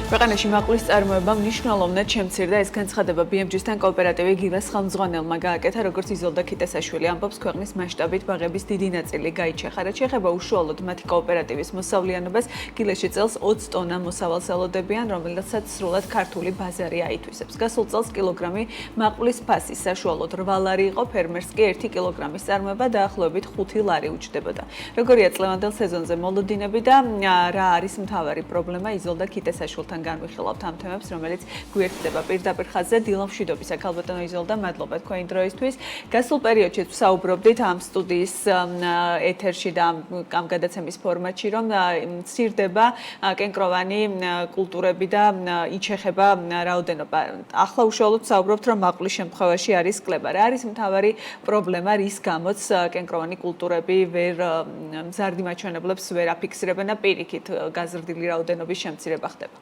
ქვეყანაში მაყულის წარმოება მნიშვნელოვნად შემცირდა. ეს განცხადება BMG-სთან კოოპერატივი გილას ხელმძღვანელმა გააკეთა, როგორც იზოლდა ქიტესაშვილი ამბობს, ქვეყნის მასშტაბით ბაღების დიდი ნაწილი გაიჩეხა. რაც შეეხება უშუალოდ მათი კოოპერატივის მოსავლიანობას, გილეში წელს 20 ტონა მოსავალს ელოდებიან, რომელსაც სრულად ქართული ბაზარი აითვისებს. გასულ წელს კილოგრამი მაყულის ფასი საშუალოდ 8 ლარი იყო, ფერმერს კი 1 კილოგრამის წარმოება დაახლოებით 5 ლარი უჯდებოდა. როგორია წლევანდელ სეზონზე მოლოდინები და რა არის მთავარი პრობლემა, იზოლდა ქიტესაშვილთან განვიხილავთ ამ თემებს, რომელიც გვერდდება პირდაპირ ხაზზე. დილამშვიდობისა, ქალბატონო იზოლდა, მადლობა თქვენი დროისთვის. გასულ პერიოდში ვსაუბრობდით ამ სტუდიის ეთერში და ამ გადაცემის ფორმატში, რომ მცირდება კენკროვანი კულტურები და იჩეხება რაოდენობა. ახლა უშუალოდ ვსაუბრობთ, რომ მაყულის შემთხვევაში არის კლება. რა არის მთავარი პრობლემა, რის გამოც კენკროვანი კულტურები მზარდი მაჩვენებლებს ვერ აფიქსირებენ და პირიქით გაზრდილი რაოდენობის შემცირება ხდება?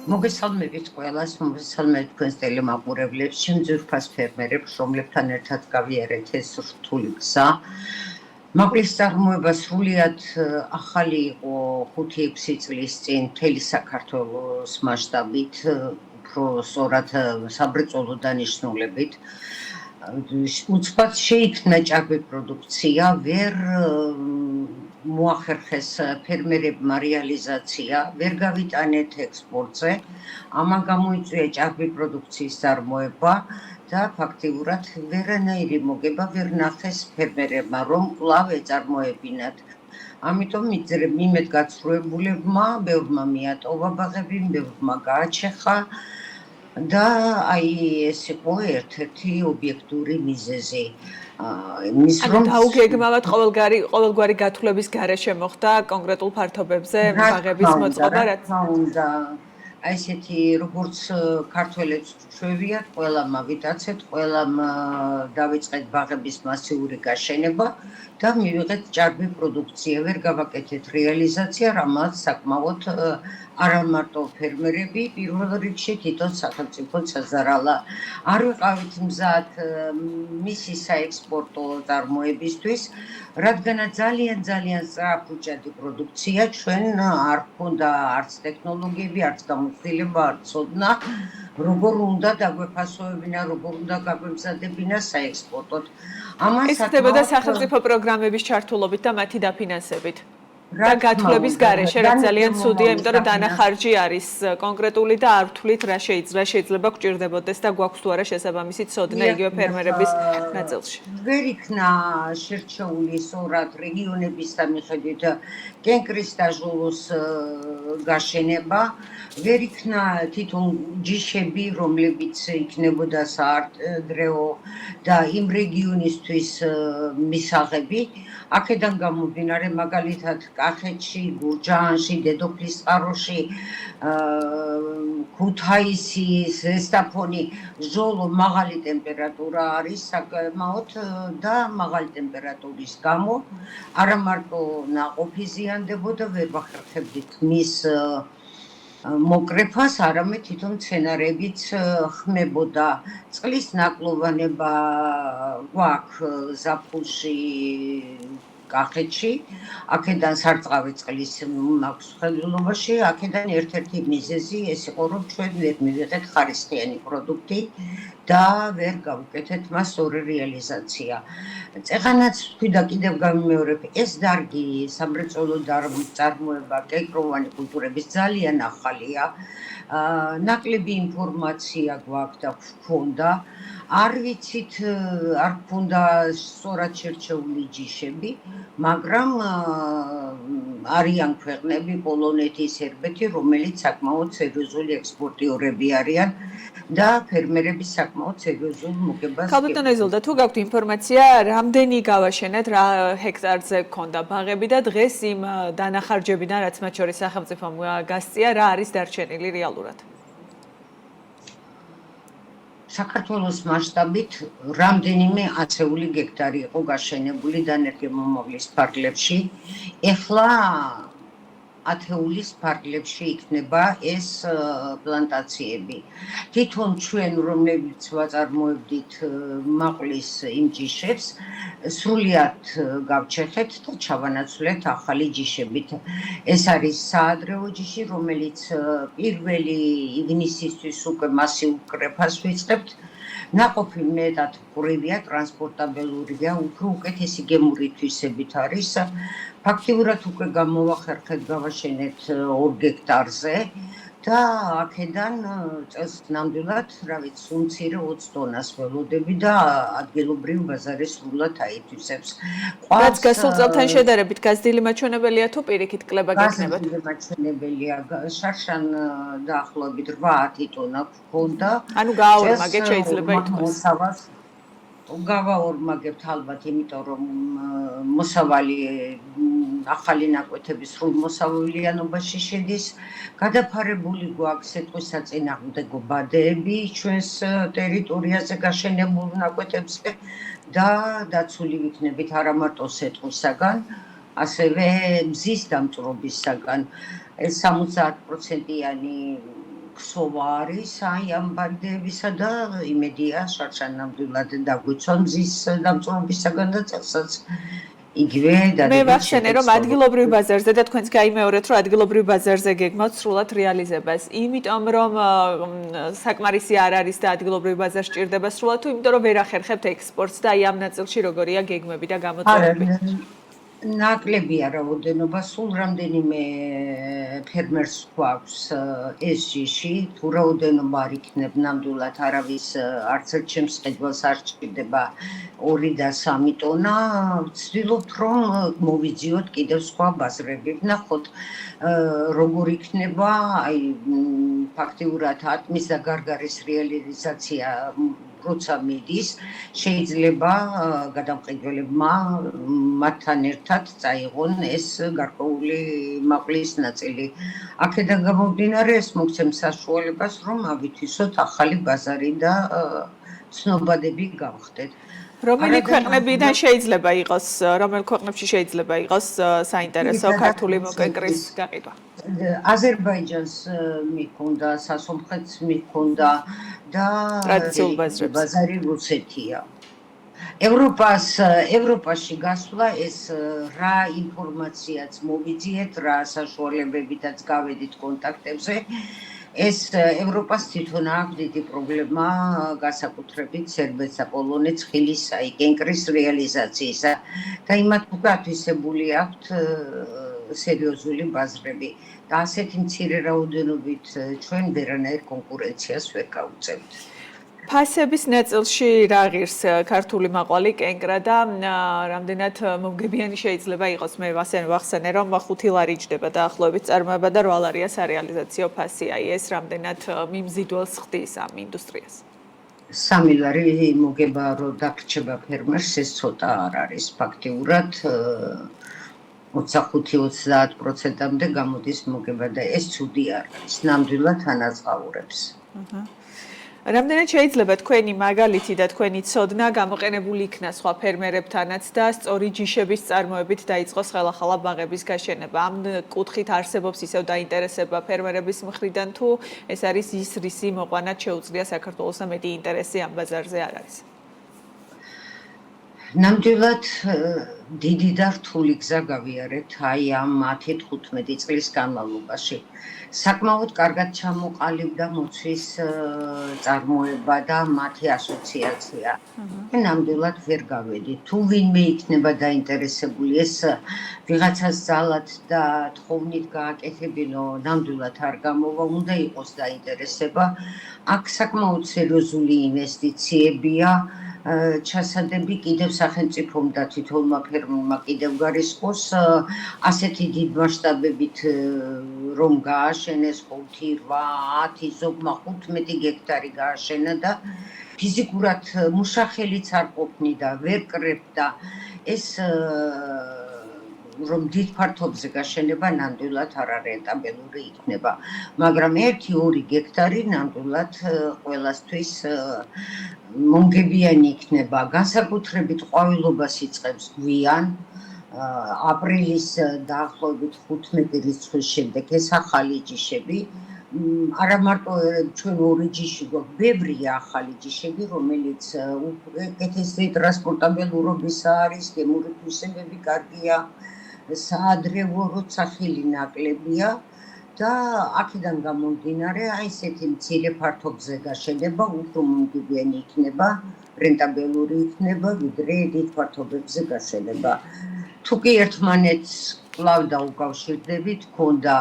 მოგესალმებით ყველას, მოგესალმებით თქვენს ტელემაყურებლებს, შემძვირფას ფერმერებს, რომლებთან ერთად გავიარეთ ეს რთული გზა. მაყულის წარმოება სრულიად ახალი იყო 5-6 წლის წინ მთელი საქართველოს მასშტაბით, უფრო სწორად საბრძოლო დანიშნულებით. უცბად შეიქმნა ჭარბი პროდუქცია, ვერ მოახერხეს ფერმერებმა რეალიზაცია, ვერ გავიტანეთ ექსპორტზე, ამან გამოიწვია ჭარბი პროდუქციის წარმოება და ფაქტიურად ვერანაირი მოგება ვერ ნახეს ფერმერებმა, რომ კვლავ ეწარმოებინათ. ამიტომ იმედგაცრუებულებმა ბევრმა მიატოვა ბაღები, ბევრმა გააჩეხა და ეს იყო ერთ-ერთი ობიექტური მიზეზი. დაუგეგმავად ყოველგვარი გათვლების გარეშე მოხდა კონკრეტულ ფართობებზე ბაღების მოწყობა, რაც უნდა ესეთი როგორც ქართველებს ჩვევიათ, ყველამ ავიტაცეთ, ყველამ დავიწყეთ ბაღების მასიური გაშენება და მივიღეთ ჭარბი პროდუქცია, ვერ გავაკეთეთ რეალიზაცია, რამაც საკმაოდ არა მარტო ფერმერები, პირველ რიგში თვითონ სახელმწიფოც აზარალა. არ ვიყავით მზად მისი საექსპორტო წარმოებისთვის, რადგანაც ძალიან სწრაფუჭადი პროდუქცია, ჩვენ არ გვქონდა არც ტექნოლოგიები, არც გამოცდილება, არც ცოდნა, როგორ უნდა დაგვეფასოვებინა, როგორ უნდა გაგვემზადებინა საექსპორტოდ. ეს ხდებოდა სახელმწიფო პროგრამების ჩართულობით და მათი დაფინანსებით. და გათვლების გარეშე, რაც ძალიან ცუდია, იმიტომ რომ დანახარჯი არის კონკრეტული და არ ვთვლით რა შეიძლება გვჭირდებოდეს და გვაქვს თუ არა შესაბამისი ცოდნა იგივე ფერმერების ნაწილში. ვერ იქნა შერჩეული სწორად რეგიონებისა მიხედვით კენკრის და ჟოლოს გაშენება, ვერ იქნა თვითონ ჯიშები, რომლებიც იქნებოდა საარდრეო და იმ რეგიონისთვის მისაღები. აქედან გამომდინარე, მაგალითად კახეთში, გურჯაანში, დედოფლისწყაროში, ქუთაისი, ზესტაფონი, ჟოლო მაღალი ტემპერატურა არის საკმაოდ და მაღალი ტემპერატურის გამო არა მარტო ნაყოფი ზიანდებოდა, ვერ ვახერხებდით მის მოკრეფას, არამედ თვითონ მცენარეებიც ხმებოდა. წყლის ნაკლოვანება გვაქვს ზაფხულში კახეთში, აქედან სარწყავი წყლის მაქვს ხელოვნობაში, აქედან ერთ-ერთი მიზეზი ეს იყო, რომ ჩვენ ვერ მივიღეთ ხარისხიანი პროდუქტი და ვერ გავუკეთეთ მას სწორი რეალიზაცია. წეღანაც თქვი და კიდევ გამიმეორებ, ეს დარგი სამრეწველო წარმოება კენკროვანი კულტურების ძალიან ახალია. ნაკლები ინფორმაცია გვაქვს და გვქონდა. არ ვიცით, არ გვქონდა სწორად შერჩეული ჯიშები, მაგრამ არიან ქვეყნები, პოლონეთი, სერბეთი, რომელიც საკმაოდ სერიოზული ექსპორტიორები არიან და ფერმერები საკმაოდ სერიოზულ მოგებას. ქალბატონო იზოლდა, თუ გაქვთ ინფორმაცია, რამდენი გავაშენეთ, რა ჰექტარზე გქონდა ბაღები და დღეს იმ დანახარჯებიდან, რაც მათ შორის სახელმწიფომ გასწია, რა არის დარჩენილი რეალურად? საქართველოს მასშტაბით რამდენიმე ათეული გექტარი იყო გაშენებული დანერგემომავლის ფარგლებში. ეხლა ათეულის ფარგლებში იქნება ეს პლანტაციები. თვითონ ჩვენ რომლებიც ვაწარმოებდით მაყლის იმ ჯიშებს, სრულიად გავჩეხეთ და ჩავანაცვლეთ ახალი ჯიშებით. ეს არის საადრეო ჯიში, რომელიც პირველი ივნისისთვის უკვე მასიურ კრეფას ვიწყებთ. ნაყოფი მეტად ყრილია, ტრანსპორტაბელურია, უფრო უკეთესი გემური თვისებით არის. ფაქტიურად უკვე გამოვახერხეთ, გავაშენეთ 2 გექტარზე და აქედან წელს ნამდვილად, რა ვიცი, უმცირე 20 ტონას ველოდები და ადგილობრივ ბაზარი სრულად აითვისებს. რაც გასულ წელთან შედარებით გაზრდილი მაჩვენებელია თუ პირიქით კლება გექნებათ? გაზრდილი მაჩვენებელია, შარშან დაახლოებით 8-10 ტონა გქონდა. ანუ გააორმაგეთ შეიძლება ითქვას. გავაორმაგებთ ალბათ, იმიტომ რომ მოსავალი ახალი ნაკვეთები სრულ მოსავლიანობაში შედის. გადაფარებული გვაქვს ეტყვის საწინააღმდეგო ბადეები ჩვენს ტერიტორიაზე გაშენებულ ნაკვეთებზე და დაცული ვიქნებით არა მარტო ეტყვისაგან, ასევე მზის დამწვრობისაგან. ეს 70%-იანი ქსოვა არის აი ამ ბადეებისა და იმედია შარშან ნამდვილად დაგვიცვა მზის დამწვრობისაგან და წელსაც იგივე მე ვახშენე რომ ადგილობრივ ბაზარზე და თქვენც გაიმეორეთ რომ ადგილობრივ ბაზარზე გეგმავთ სრულად რეალიზებას. იმიტომ რომ საკმარისი არ არის და ადგილობრივ ბაზარს სჭირდება სრულად თუ იმიტომ რომ ვერ ახერხებთ ექსპორტს და აი ამ ნაწილში როგორია გეგმები და გამოწვევები? ნაკლებია რაოდენობა, სულ რამდენიმე ფერმერს გვაქვს ეს ჯიში, თუ რაოდენობა არ იქნებ ნამდვილად არავის არც ერთ ჩემს ყიდველს არ სჭირდება 2 და 3 ტონა, ვცდილობთ რომ მოვიძიოთ კიდევ სხვა ბაზრები. ვნახოთ როგორ იქნება, აი ფაქტიურად ატმის და გარგარის რეალიზაცია როცა მიდის, შეიძლება გადამყიდველებმა მათთან ერთად წაიღონ ეს გარკვეული მაყლის ნაწილი. აქედან გამომდინარე ეს მოგცემს საშუალებას, რომ ავითვისოთ ახალი ბაზარი და ცნობადები გავხდეთ. რომელი ქვეყნებიდან შეიძლება იყოს, რომელ ქვეყნებში შეიძლება იყოს საინტერესო ქართული მოკეკრის გაყიდვა? აზერბაიჯანს მიქონდა, სასომხეთს მიქონდა და ტრადიციულ ბაზრებს. ბაზარი რუსეთია. ევროპაში გასვლა ეს რა ინფორმაციაც მოვიძიეთ, რა საშუალებებითაც გავედით კონტაქტებზე. ეს ევროპას თვითონ აქვს დიდი პრობლემა განსაკუთრებით სერბეთს და პოლონეთს ხილის კენკრის რეალიზაციისა და იმათ უკვე ათვისებული აქვთ სერიოზული ბაზრები და ასეთი მცირე რაოდენობით ჩვენ ვერანაირ კონკურენციას ვერ გავუწევთ. ფასების ნაწილში რა ღირს ქართული მაყვალი კენკრა და რამდენად მომგებიანი შეიძლება იყოს? მე ვახსენე რომ 5 ლარი ჯდება დაახლოებით წარმოება და 8 ლარია სარეალიზაციო ფასი. აი ეს რამდენად მიმზიდველს ხდის ამ ინდუსტრიას? 3 ლარი მოგება რომ დაგრჩება ფერმერს, ეს ცოტა არ არის ფაქტიურად 25-30%-მდე გამოდის მოგება და ეს ცუდი არ არის, ნამდვილად ანაზღაურებს. რამდენად შეიძლება თქვენი მაგალითი და თქვენი ცოდნა გამოყენებული იქნა სხვა ფერმერებთანაც და სწორი ჯიშების წარმოებით დაიწყოს ხელახლა ბაღების გაშენება? ამ კუთხით არსებობს ისევ დაინტერესება ფერმერების მხრიდან თუ ეს არის ის რისი მოყვანაც შეუძლია საქართველოს და მეტი ინტერესი ამ ბაზარზე არ არის? ნამდვილად დიდი და რთული გზა გავიარეთ აი ამ 10-15 წლის განმავლობაში. საკმაოდ კარგად ჩამოყალიბდა მოცვის წარმოება და მათი ასოციაცია. ნამდვილად ვერ გავედი. თუ ვინმე იქნება დაინტერესებული ეს ვიღაცას ძალად და თხოვნით გააკეთებინო, ნამდვილად არ გამოვა, უნდა იყოს დაინტერესება. აქ საკმაოდ სერიოზული ინვესტიციებია. ჩასადები კიდევ სახელმწიფომ და თვითონმა ფერმერმა კიდევ გარისხოს ასეთი დიდ მასშტაბებით რომ გააშენეს 5, 8, 10, ზოგმა 15 გექტარი გააშენა და ფიზიკურად მუშახელიც არ ყოფნიდა, ვერ კრებდა. ეს რომ დიდ ფართობზე გაშენება ნამდვილად არარენტაბელური იქნება, მაგრამ 1-2 გექტარი ნამდვილად ყველასთვის მომგებიანი იქნება. განსაკუთრებით ყვავილობას იწყებს გვიან, აპრილის დაახლოებით 15 რიცხვის შემდეგ ეს ახალი ჯიშები არა მარტო ჩვენ ორი ჯიში გვაქვს, ბევრია ახალი ჯიშები, რომელიც უკეთესი ტრანსპორტაბელურობისა არის, გემური თვისებები კარგია, საადრევო როცა ხილი ნაკლებია და აქედან გამომდინარე, აი ესეთი მცირე ფართობზე გაშენება უფრო მომგებიანი იქნება, რენტაბელური იქნება, ვიდრე დიდ ფართობებზე გაშენება. თუ კი ერთმანეთს კვლავ დაუკავშირდებით, გქონდა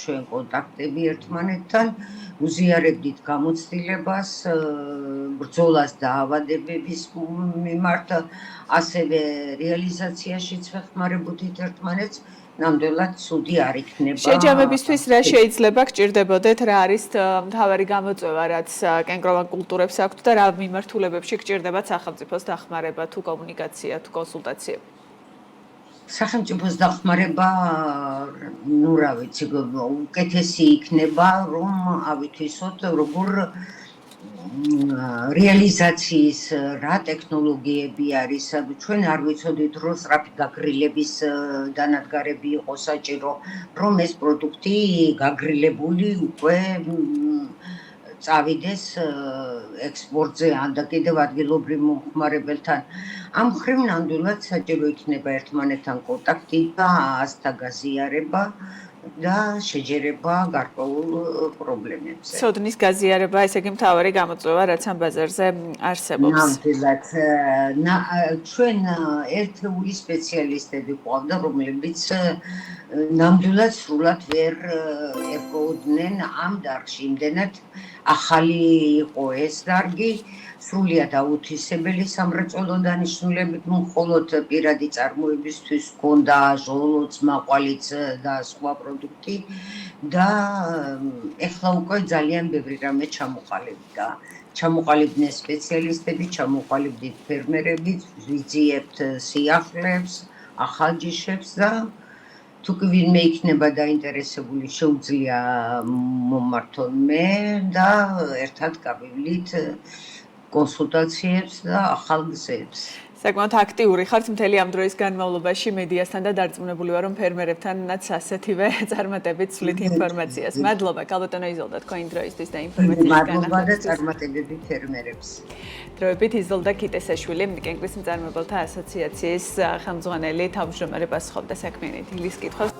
ჩვენ კონტაქტები ერთმანეთთან, უზიარებდით გამოცდილებას, ბრძოლას დაავადებების მიმართ, ასევე რეალიზაციაშიც ვეხმარებოდით ერთმანეთს, ნამდვილად ცუდი არ იქნება. შეჯამებისთვის რა შეიძლება გჭირდებოდეთ, რა არის მთავარი გამოწვევა, რაც კენკროვან კულტურებს აქვთ და რა მიმართულებებში გჭირდებათ სახელმწიფოს დახმარება, თუ კომუნიკაცია, თუ კონსულტაციები? სახელმწიფოს დახმარება, ნუ რა ვიცი, უკეთესი იქნება, რომ ავითვისოთ, როგორ რეალიზაციის რა ტექნოლოგიები არის. ჩვენ არ ვიცოდით, რომ სწრაფი გაგრილების დანადგარები იყო საჭირო, რომ ეს პროდუქტი გაგრილებული უკვე წავიდეს ექსპორტზე ან და კიდევ ადგილობრივ მომხმარებელთან. ამ ხრივ ნამდვილად საჭირო იქნება ერთმანეთთან კონტაქტი და ასთა გაზიარება და შეჯერება გარკვეულ პრობლემებზე. ცოდნის გაზიარება, ესე იგი მთავარი გამოწვევა, რაც ამ ბაზარზე არსებობს. ნამდვილად ჩვენ ერთეული სპეციალისტები ყავდა, რომლებიც ნამდვილად სრულად ვერ ერგოოდნენ ამ დარგში. იმდენად ახალი იყო ეს დარგი, სრულიად აუთვისებელი სამრეწველო დანიშნულებით, მხოლოდ პირადი წარმოებისთვის ჰქონდა ჟოლოც, მაყვალიც და სხვა პროდუქტი და ეხლა უკვე ძალიან ბევრი რამე ჩამოყალიბდა. ჩამოყალიბდნენ სპეციალისტები, ჩამოყალიბდით ფერმერები, ვიძიებთ სიახლეებს, ახალ ჯიშებს და თუ კი ვინმე იქნება დაინტერესებული, შეუძლია მომართონ მე და ერთად გავივლით კონსულტაციებს და ახალ გზებს. საკმაოდ აქტიური ხართ მთელი ამ დროის განმავლობაში მედიასთან და დარწმუნებული ვარ, რომ ფერმერებთანაც ასეთივე წარმატებით ვსვლით ინფორმაციას. მადლობა, ქალბატონო იზოლდა, თქვენი დროისთვის და ინფორმაციის განახლებას. მადლობა და წარმატებები ფერმერებს. დროებით იზოლდა კიტესაშვილი, კენკრის მწარმოებელთა ასოციაციის ხელმძღვანელი, თავმჯდომარე პასუხობდა საქმიანი დილის კითხვას.